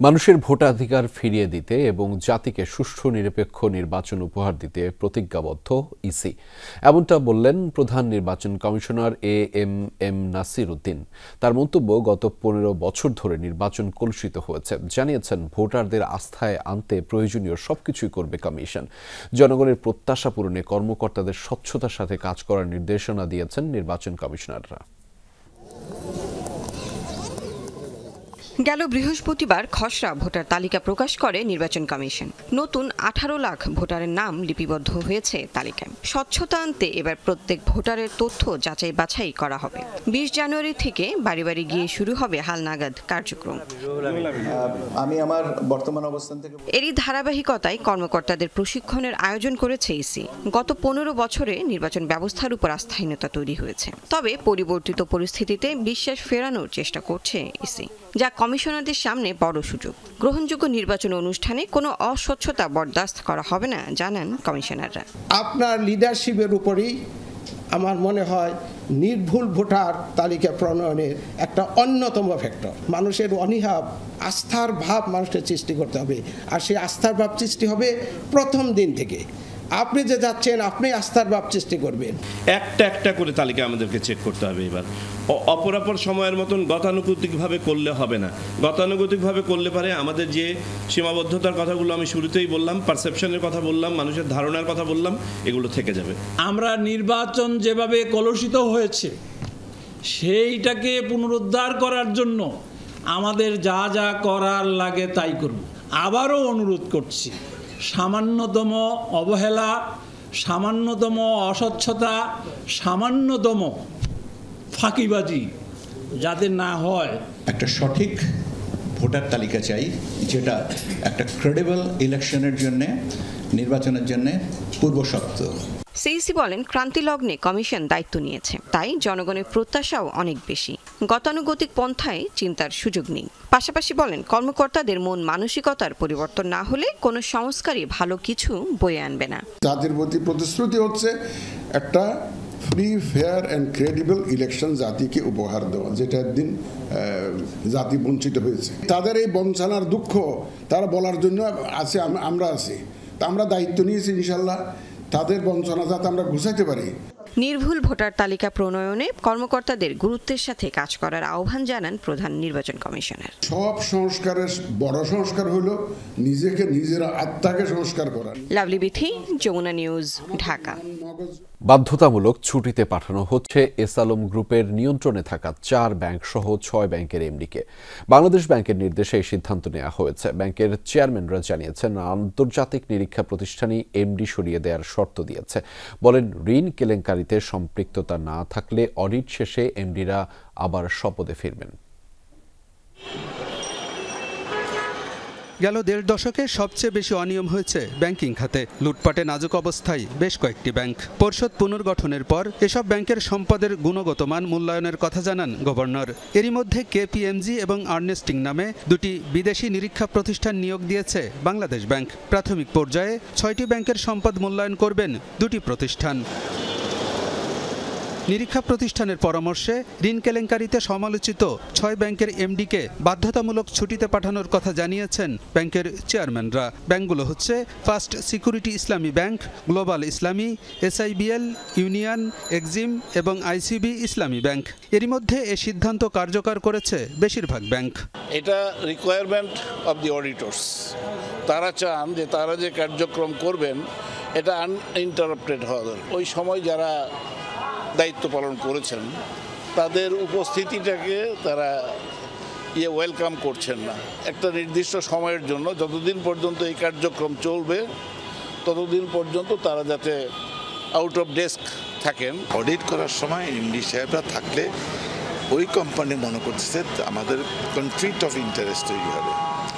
মানুষের ভোটাধিকার ফিরিয়ে দিতে এবং জাতিকে সুষ্ঠু নিরপেক্ষ নির্বাচন উপহার দিতে প্রতিজ্ঞাবদ্ধ ইসি, এমনটা বললেন প্রধান নির্বাচন কমিশনার এএমএম নাসির উদ্দিন। তার মন্তব্য, গত 15 বছর ধরে নির্বাচন কলুষিত হয়েছে। জানিয়েছেন, ভোটারদের আস্থায় আনতে প্রয়োজনীয় সবকিছুই করবে কমিশন। জনগণের প্রত্যাশা পূরণে কর্মকর্তাদের স্বচ্ছতার সাথে কাজ করার নির্দেশনা দিয়েছেন নির্বাচন কমিশনাররা। গেল বৃহস্পতিবার খসড়া ভোটার তালিকা প্রকাশ করে নির্বাচন কমিশন। নতুন 18 লাখ ভোটারের নাম লিপিবদ্ধ হয়েছে তালিকায়। স্বচ্ছতা আনতে এবার প্রত্যেক ভোটারের তথ্য যাচাই বাছাই করা হবে। 20 জানুয়ারি থেকে বাড়ি বাড়ি গিয়ে শুরু হবে হালনাগাদ কার্যক্রম। আমি আমার বর্তমান অবস্থান থেকে এরই ধারাবাহিকতায় কর্মকর্তাদের প্রশিক্ষণের আয়োজন করেছে ইসি। গত 15 বছরে নির্বাচন ব্যবস্থার উপর আস্থাহীনতা তৈরি হয়েছে, তবে পরিবর্তিত পরিস্থিতিতে বিশ্বাস ফেরানোর চেষ্টা করছে ইসি। যা কমিশনারদের সামনে বড় সুযোগ। গ্রহণযোগ্য নির্বাচন অনুষ্ঠানে কোনো অস্বচ্ছতা বরদাস্ত করা হবে না জানান কমিশনাররা। আপনার লিডারশিপের উপরেই আমার মনে হয় নির্ভুল ভোটার তালিকা প্রণয়নের একটা অন্যতম ফ্যাক্টর। মানুষের অনীহা আস্থার ভাব মানুষের সৃষ্টি করতে হবে, আর সেই আস্থার ভাব সৃষ্টি হবে প্রথম দিন থেকে। আপনি যে যাচ্ছেন আপনি আস্থার ভাব সৃষ্টি করবেন। একটা একটা করে তালিকা আমাদেরকে চেক করতে হবে। এবার অপরাপর সময়ের মতন গতানুগতিকভাবে করলে হবে না। গতানুগতিকভাবে করলে পারে আমাদের যে সীমাবদ্ধতার কথাগুলো আমি শুরুতেই বললাম, পারসেপশনের কথা বললাম, মানুষের ধারণার কথা বললাম, এগুলো থেকে যাবে। আমরা নির্বাচন যেভাবে কলুষিত হয়েছে সেইটাকে পুনরুদ্ধার করার জন্য আমাদের যা যা করার লাগে তাই করব। আবারও অনুরোধ করছি, সামান্যতম অবহেলা, সামান্যতম অস্বচ্ছতা, সামান্যতম ফাঁকিবাজি যাতে না হয়। একটা সঠিক ভোটার তালিকা চাই, যেটা একটা ক্রেডিবল ইলেকশনের জন্য, নির্বাচনের জন্য পূর্বশর্ত। সিইসি বলেন, ক্রান্তি লগ্নে কমিশন দায়িত্ব নিয়েছে, তাই জনগণের প্রত্যাশাও অনেক বেশি। গতানুগতিক পন্থায় চিন্তার সুযোগ নেই। পাশাপাশি বলেন, কর্মকর্তাদের মন মানসিকতার পরিবর্তন না হলে কোনো সংস্কারই ভালো কিছু বয়ে আনবে না। জাতির প্রতি প্রতিশ্রুতি হচ্ছে একটা free, fair and credible election জাতিকে উপহার দেওয়া, যেটা একদিন জাতি বঞ্চিত হয়েছে। তাদের এই বঞ্চনার দুঃখ তারা বলার জন্য আছে, আমরা আছি। তা আমরা দায়িত্ব নিয়েছি ইনশাল্লাহ তাদের বঞ্চনা যাতে আমরা ঘুষাইতে পারি। নির্ভুল ভোটার তালিকা প্রণয়নে কর্মকর্তাদের গুরুত্বের সাথে কাজ করার আহ্বান জানান প্রধান নির্বাচন কমিশনার। সব সংস্কারের বড় সংস্কার হলো নিজের আত্মাকে সংস্কার করা। লাভলি বিথি, যমুনা নিউজ, ঢাকা। বাধ্যতামূলক ছুটিতে পাঠানো হচ্ছে এসালম গ্রুপের নিয়ন্ত্রণে থাকা 4 ব্যাংক সহ 6 ব্যাংকের এমডিকে। বাংলাদেশ ব্যাংকের নির্দেশে এই সিদ্ধান্ত নেওয়া হয়েছে। ব্যাংকের চেয়ারম্যানরা জানিয়েছেন, আন্তর্জাতিক নিরীক্ষা প্রতিষ্ঠানই এমডি সরিয়ে দেওয়ার শর্ত দিয়েছে। বলেন, ঋণ কেলেঙ্কারিতে সম্পৃক্ততা না থাকলে অডিট শেষে এমডিরা আবার শপথে ফিরবেন। গেল 1.5 দশকে সবচেয়ে বেশি অনিয়ম হয়েছে ব্যাংকিং খাতে। লুটপাটে নাজুক অবস্থায় বেশ কয়েকটি ব্যাংক। পর্ষদ পুনর্গঠনের পর এসব ব্যাংকের সম্পদের গুণগত মান মূল্যায়নের কথা জানান গভর্নর। এরই মধ্যে কেপিএমজি এবং আর্নেস্টিং নামে 2টি বিদেশি নিরীক্ষা প্রতিষ্ঠান নিয়োগ দিয়েছে বাংলাদেশ ব্যাংক। প্রাথমিক পর্যায়ে 6টি ব্যাংকের সম্পদ মূল্যায়ন করবেন 2টি প্রতিষ্ঠান। নিরীক্ষা প্রতিষ্ঠানের পরামর্শে ঋণ কেলেঙ্কারিতে সমালোচিত 6 ব্যাংকের এমডিকে বাধ্যতামূলক ছুটিতে পাঠানোর কথা জানিয়েছেন ব্যাংকের চেয়ারম্যানরা। ব্যাংকগুলো হচ্ছে ফার্স্ট সিকিউরিটি ইসলামী ব্যাংক, গ্লোবাল ইসলামী, এসআইবিএল, ইউনিয়ন, এক্সিম এবং আইসিবি ইসলামী ব্যাংক। এরই মধ্যে এ সিদ্ধান্ত কার্যকর করেছে বেশিরভাগ ব্যাংক। এটা রিকোয়ারমেন্ট অফ দি অডিটর্স। তারা চান যে তারা যে কার্যক্রম করবেন এটা আনইন্টারাপ্টেড হওয়া দরকার। ওই সময় যারা দায়িত্ব পালন করেছেন তাদের উপস্থিতিটাকে তারা ওয়েলকাম করছেন না। একটা নির্দিষ্ট সময়ের জন্য, যতদিন পর্যন্ত এই কার্যক্রম চলবে ততদিন পর্যন্ত তারা যাতে আউট অফ ডেস্ক থাকেন। অডিট করার সময় এমডি সাহেবরা থাকলে ওই কোম্পানি মনে করতেছে আমাদের কনফ্লিক্ট অফ ইন্টারেস্ট তৈরি হবে।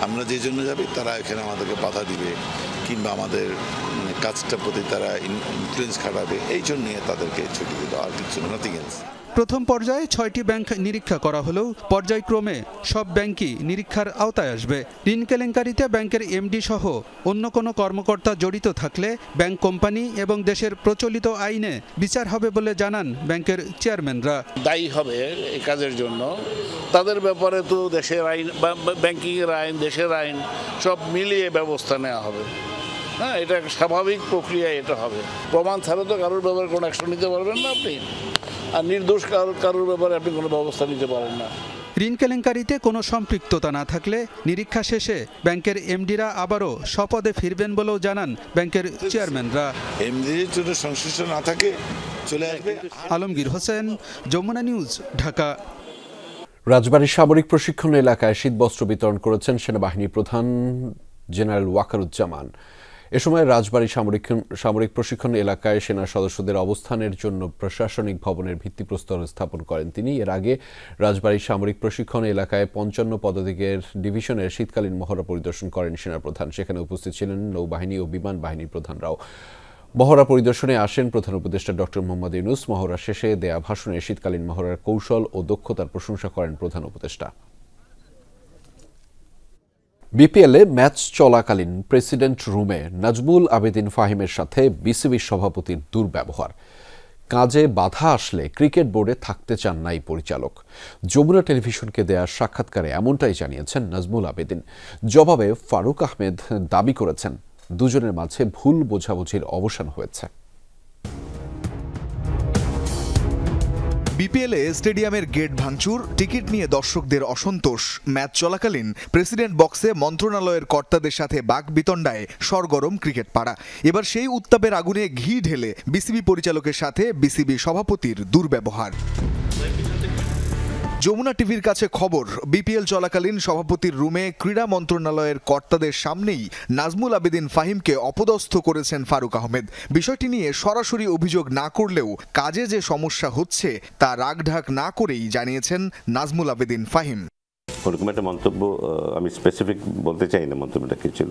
আমরা যে জন্য যাবি তারা এখানে আমাদেরকে বাধা দিবে কিংবা আমাদের কাজটার প্রতি তারা ইনফ্লুয়েন্স খাটাবে, এই জন্যই তাদেরকে ছুটি দিল, আর কিছু নাথিং এলস। প্রথম পর্যায়ে 6টি ব্যাংক নিরীক্ষা করা হলেও পর্যায়ক্রমে সব ব্যাংকই নিরীক্ষার আওতায় আসবে। ঋণ কেলেঙ্কারিতে ব্যাংকের এমডি সহ অন্য কোনো কর্মকর্তা জড়িত থাকলে ব্যাংক কোম্পানি এবং দেশের প্রচলিত আইনে বিচার হবে বলে জানান ব্যাংকের চেয়ারম্যানরা। দায়ী হবে এই কাজের জন্য তাদের ব্যাপারে তো দেশের আইন, ব্যাংকিংয়ের আইন, দেশের আইন সব মিলিয়ে ব্যবস্থা নেওয়া হবে। হ্যাঁ, এটা স্বাভাবিক প্রক্রিয়া, এটা হবে। প্রমাণ ছাড়া তো কারোর ব্যাপারে কোনো অ্যাকশন নিতে পারবেন না আপনি, আর নির্দোষ কারোর ব্যাপারে আপনি কোনো ব্যবস্থা নিতে পারেন না। ঋণ কেলেঙ্কারিতে কোনো সম্পৃক্ততা না থাকলে নিরীক্ষা শেষে ব্যাংকের এমডিরা আবারও স্বপদে ফিরবেন বলেও জানান ব্যাংকের চেয়ারম্যানরা। এমডির যদি সংশ্লিষ্ট না থাকে চলে আসবে। আলমগীর হোসেন, যমুনা নিউজ, ঢাকা। রাজবাড়ী সামরিক প্রশিক্ষণ এলাকায় শীতবস্ত্র বিতরণ করেছেন সেনাবাহিনী প্রধান জেনারেল ওয়াকারুজ্জামান। এ সময় রাজবাড়ী সামরিক প্রশিক্ষণ এলাকায় সেনা সদস্যদের অবস্থানের জন্য প্রশাসনিক ভবনের ভিত্তিপ্রস্তর স্থাপন করেন তিনি। এর আগে রাজবাড়ী সামরিক প্রশিক্ষণ এলাকায় 55 পদাতিকের ডিভিশনের শীতকালীন মহড়া পরিদর্শন করেন সেনাপ্রধান। সেখানে উপস্থিত ছিলেন নৌবাহিনী ও বিমান বাহিনীর প্রধানরাও। মহড়া পরিদর্শনে আসেন প্রধান উপদেষ্টা ডক্টর মোহাম্মদ ইউনূস। মহড়া শেষে দেয়া ভাষণে শীতকালীন মহড়ার কৌশল ও দক্ষতার প্রশংসা করেন প্রধান উপদেষ্টা। বিপিএলে ম্যাচ চলাকালীন প্রেসিডেন্ট রুমে নাজমুল আবেদিন ফাহিমের সাথে বিসিবি সভাপতির দুর্ব্যবহার। কাজে বাধা আসলে ক্রিকেট বোর্ডে থাকতে চান না এই পরিচালক। যমুনা টেলিভিশনকে দেয়া সাক্ষাৎকারে এমনটাই জানিয়েছেন নাজমুল আবেদিন। জবাবে ফারুক আহমেদ দাবি করেছেন দুজনের মাঝে ভুল বোঝাবুঝির অবসান হয়েছে। বিপিএলে স্টেডিয়ামের গেট ভাঙচুর, টিকিট নিয়ে দর্শকদের অসন্তোষ, ম্যাচ চলাকালীন প্রেসিডেন্ট বক্সে মন্ত্রণালয়ের কর্তাদের সাথে বাকবিতণ্ডায় সরগরম ক্রিকেট পাড়া। এবার সেই উত্তাপের আগুনে ঘি ঢেলে বিসিবি পরিচালকের সাথে বিসিবি সভাপতির দুর্ব্যবহার। যমুনা টিভির কাছে খবর, বিপিএল চলাকালীন সভাপতির রুমে ক্রীড়া মন্ত্রণালয়ের কর্তাদের সামনেই নাজমুল আবেদিন ফাহিমকে অপদস্থ করেছেন ফারুক আহমেদ। বিষয়টি নিয়ে সরাসরি অভিযোগ না করলেও কাজে যে সমস্যা হচ্ছে তা রাগঢাক না করেই জানিয়েছেন নাজমুল আবেদিন ফাহিম। ওরকম একটা মন্তব্য আমি স্পেসিফিক বলতে চাই না মন্তব্যটা কি ছিল,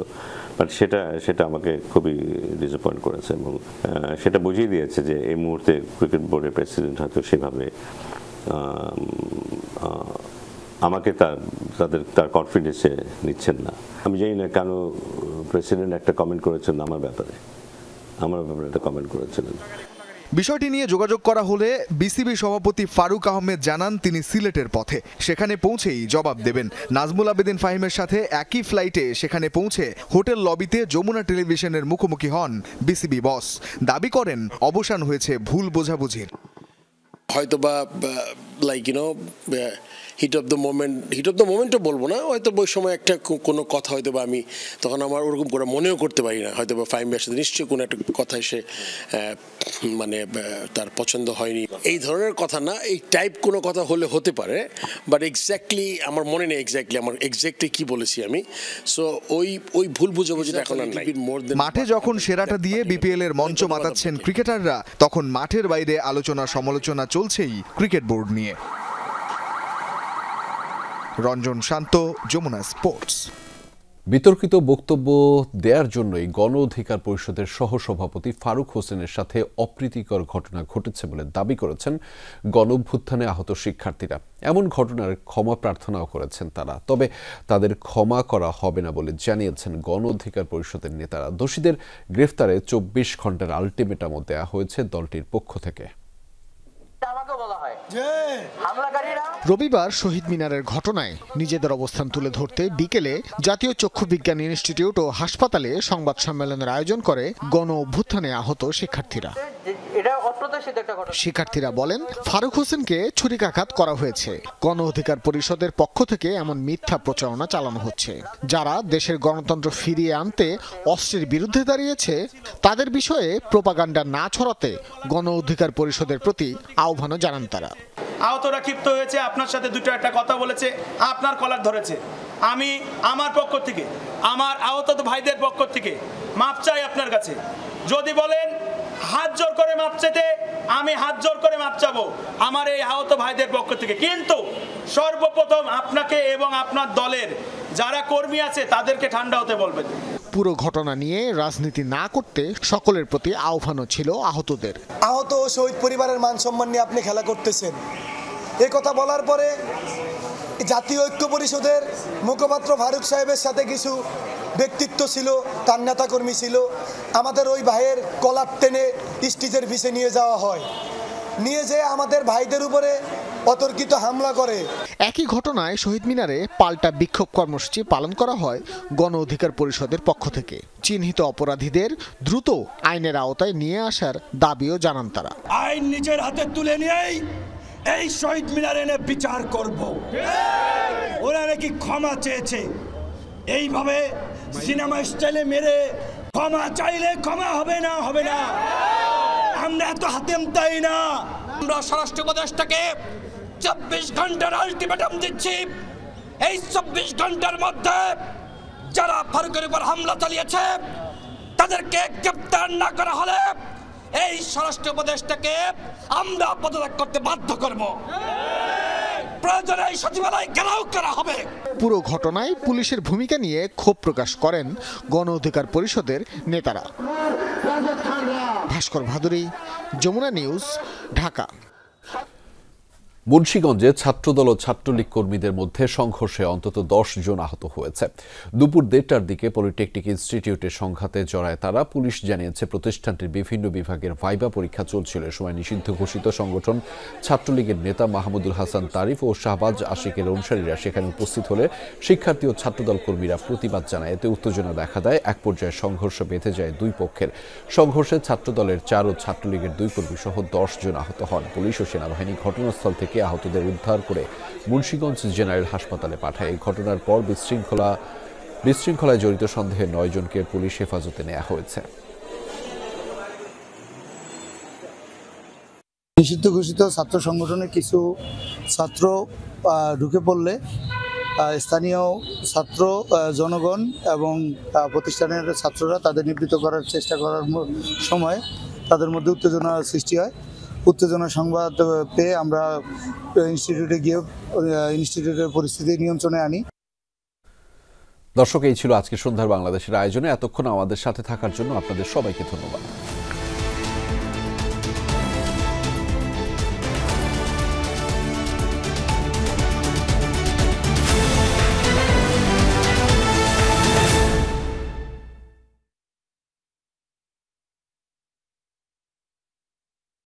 বাট সেটা আমাকে খুবই ডিসঅ্যাপয়েন্ট করেছে এবং সেটা বুঝিয়ে দিয়েছে যে এই মুহূর্তে ক্রিকেট বোর্ডের প্রেসিডেন্ট হয়তো সেভাবে আমাকে তার কনফিডেন্সে নিচ্ছেন না। আমি জানি না কেন প্রেসিডেন্ট একটা কমেন্ট করেছেন আমার ব্যাপারে একটা কমেন্ট করেছিলেন। বিষয়টি নিয়ে যোগাযোগ করা হলে বিসিবি সভাপতি ফারুক আহমেদ জানান তিনি সিলেটের পথে, সেখানে পৌঁছেই জবাব দেবেন। নাজমুল আবেদিন ফাহিমের সাথে একই ফ্লাইটে সেখানে পৌঁছে হোটেল লবিতে যমুনা টেলিভিশনের মুখোমুখি হন বিসিবি বস। দাবি করেন অবসান হয়েছে ভুল বোঝাবুঝির। হয়তো বা লাইক হিট অফ দ্য মোমেন্টও বলবো না, হয়তো ওই সময় একটা কোনো কথা হয়তো বা আমি তখন আমার ওরকম করে মনেও করতে পারি না, হয়তো বা ফাহিমের সাথে নিশ্চয়ই কোনো একটা কথা এসে মানে তার পছন্দ হয়নি, এই ধরনের কথা না, এই টাইপ কোনো কথা হলে হতে পারে, বাট এক্স্যাক্টলি আমার মনে নেই এক্স্যাক্টলি কি বলেছি আমি। সো ওই ভুল বুঝাবুঝিটা এখন আর নাই। মাঠে যখন সেরাটা দিয়ে বিপিএল এর মঞ্চ মাতাচ্ছেন ক্রিকেটাররা, তখন মাঠের বাইরে আলোচনা সমালোচনা চলছেই ক্রিকেট বোর্ড নিয়ে। রঞ্জন শান্ত, যমুনা স্পোর্টস। বিতর্কিত বক্তব্য দেওয়ার জন্যই গণ অধিকার পরিষদের সহসভাপতি ফারুক হোসেনের সাথে অপ্রীতিকর ঘটনা ঘটেছে বলে দাবি করেছেন গণঅভ্যুত্থানে আহত শিক্ষার্থীরা। এমন ঘটনার ক্ষমা প্রার্থনাও করেছেন তারা, তবে তাদের ক্ষমা করা হবে না বলে জানিয়েছেন গণ অধিকার পরিষদের নেতারা। দোষীদের গ্রেফতারে 24 ঘন্টার আলটিমেটামও দেওয়া হয়েছে দলটির পক্ষ থেকে। রবিবার শহীদ মিনারের ঘটনায় নিজেদের অবস্থান তুলে ধরতে বিকেলে জাতীয় চক্ষু বিজ্ঞান ইনস্টিটিউট ও হাসপাতালে সংবাদ সম্মেলনের আয়োজন করে গণ অভ্যুত্থানে আহত শিক্ষার্থীরা। শিক্ষার্থীরা বলেন ফারুক হোসেনকে ছুরিকাঘাত করা হয়েছে। গণ অধিকার পরিষদের পক্ষ থেকে এমন মিথ্যা প্রচারণা চালানো হচ্ছে। যারা দেশের গণতন্ত্র ফিরিয়ে আনতে অস্ত্রের বিরুদ্ধে দাঁড়িয়েছে তাদের বিষয়ে প্রোপাগান্ডা না ছড়াতে গণ অধিকার পরিষদের প্রতি আহ্বানও জানান তারা। আহতরা ক্ষিপ্ত হয়েছে, আপনার সাথে দুটো একটা কথা বলেছে, আপনার কলার ধরেছে। আমি আমার পক্ষ থেকে, আমার আহত ভাইদের পক্ষ থেকে মাপ চাই আপনার কাছে। যদি বলেন হাত জোর করে মাপ চাইতে, আমি হাত জোর করে মাপ চাবো আমার এই আহত ভাইদের পক্ষ থেকে। কিন্তু সর্বপ্রথম আপনাকে এবং আপনার দলের যারা কর্মী আছে তাদেরকে ঠান্ডা হতে বলবেন। পুরো ঘটনা নিয়ে রাজনীতি না করতে সকলের প্রতি আহ্বানও ছিল আহতদের। আহত ও শহীদ পরিবারের মান সম্মান নিয়ে আপনি খেলা করতেছেন, এই কথা বলার পরে জাতীয় ঐক্য পরিষদের মুখপাত্র ফারুক সাহেবের সাথে কিছু ব্যক্তিত্ব ছিল, তার নেতাকর্মী ছিল। আমাদের ওই ভাইয়ের কলার টেনে স্টেজের পিছে নিয়ে যাওয়া হয়, নিয়ে যেয়ে আমাদের ভাইদের উপরে অতর্কিত হামলা করে। একই ঘটনায় শহীদ মিনারে পাল্টা বিক্ষোভ কর্মসূচি পালন করা হয় গণ অধিকার পরিষদের পক্ষ থেকে। চিহ্নিত অপরাধীদের দ্রুত আইনের আওতায় নিয়ে আসার দাবিও জানান তারা। আইন নিজের হাতে তুলে নিয়েই এই শহীদ মিনারে এনে বিচার করব। ওরা নাকি ক্ষমা চেয়েছে, এইভাবে সিনেমা স্টাইলে মেরে ক্ষমা চাইলে ক্ষমা হবে না, হবে না। আমরা এত হাতেম তাই না। আমরা স্বরাষ্ট্র উপদেষ্টাকে 24 ঘন্টার আলটিমেটাম দিচ্ছি। এই 24 ঘন্টার মধ্যে যারা ফারুকের উপর হামলা চালিয়েছে তাদেরকে গ্রেফতার না করা হলে এই স্বরাষ্ট্র উপদেষ্টাকে আমরা পদত্যাগ করতে বাধ্য করব। প্রয়োজনে এই সচিবালয় ঘেরাও করা হবে। পুরো ঘটনায় পুলিশের ভূমিকা নিয়ে ক্ষোভ প্রকাশ করেন গণ অধিকার পরিষদের নেতারা। ভাস্কর ভাদুরী, যমুনা নিউজ, ঢাকা। মুন্সিগঞ্জে ছাত্রদল ও ছাত্রলীগ কর্মীদের মধ্যে সংঘর্ষে অন্তত 10 জন আহত হয়েছে। দুপুর 1:30টার দিকে পলিটেকনিক ইনস্টিটিউটের সংঘাতে জড়ায় তারা। পুলিশ জানিয়েছে প্রতিষ্ঠানটির বিভিন্ন বিভাগের ভাইবা পরীক্ষা চলছিল। এ সময় নিষিদ্ধ ঘোষিত সংগঠন ছাত্রলীগের নেতা মাহমুদুল হাসান তারিফ ও শাহবাজ আশিকের অনুসারীরা সেখানে উপস্থিত হলে শিক্ষার্থী ও ছাত্রদল কর্মীরা প্রতিবাদ জানায়। এতে উত্তেজনা দেখা দেয়। এক পর্যায়ে সংঘর্ষ বেঁধে যায় দুই পক্ষের। সংঘর্ষে ছাত্রদলের 4 ও ছাত্রলীগের 2 কর্মী সহ 10 জন আহত হন। পুলিশ ও সেনাবাহিনী ঘটনাস্থল থেকে আহতদের উদ্ধার করে মুন্সিগঞ্জ জেনারেল হাসপাতালে পাঠায়। এই ঘটনার পর বিশৃঙ্খলায় জড়িত সন্দেহে 9 জনকে পুলিশ হেফাজতে নেওয়া হয়েছে। নিষিদ্ধ ঘোষিত ছাত্র সংগঠনের কিছু ছাত্র ঢুকে পড়লে স্থানীয় ছাত্র জনগণ এবং প্রতিষ্ঠানের ছাত্ররা তাদের নিবৃত্ত করার চেষ্টা করার সময় তাদের মধ্যে উত্তেজনার সৃষ্টি হয়। উত্তেজনা সংবাদ পেয়ে আমরা ইনস্টিটিউটে গিয়ে ইনস্টিটিউটের পরিস্থিতি নিয়ন্ত্রণে আনি। দর্শক, এই ছিল আজকে সন্ধ্যার বাংলাদেশের আয়োজনে। এতক্ষণ আমাদের সাথে থাকার জন্য আপনাদের সবাইকে ধন্যবাদ।